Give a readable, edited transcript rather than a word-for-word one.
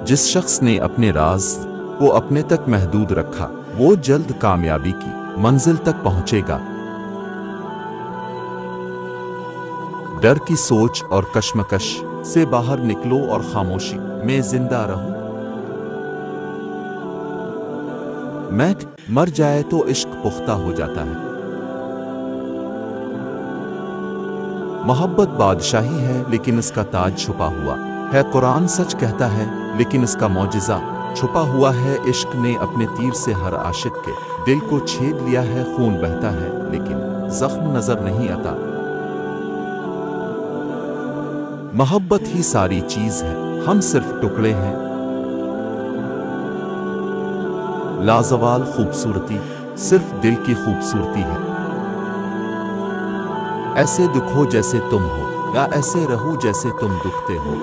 जिस शख्स ने अपने राज को अपने तक महदूद रखा, वो जल्द कामयाबी की मंजिल तक पहुंचेगा। डर की सोच और कश्मकश से बाहर निकलो और खामोशी में जिंदा रहो। महक मर जाए तो इश्क पुख्ता हो जाता है। मोहब्बत बादशाही है लेकिन इसका ताज छुपा हुआ है। कुरान सच कहता है लेकिन इसका मौजिज़ा छुपा हुआ है। इश्क ने अपने तीर से हर आशिक के दिल को छेद लिया है। खून बहता है लेकिन जख्म नजर नहीं आता। मोहब्बत ही सारी चीज है, हम सिर्फ टुकड़े हैं। लाजवाल खूबसूरती सिर्फ दिल की खूबसूरती है। ऐसे दुखो जैसे तुम हो या ऐसे रहो जैसे तुम दुखते हो।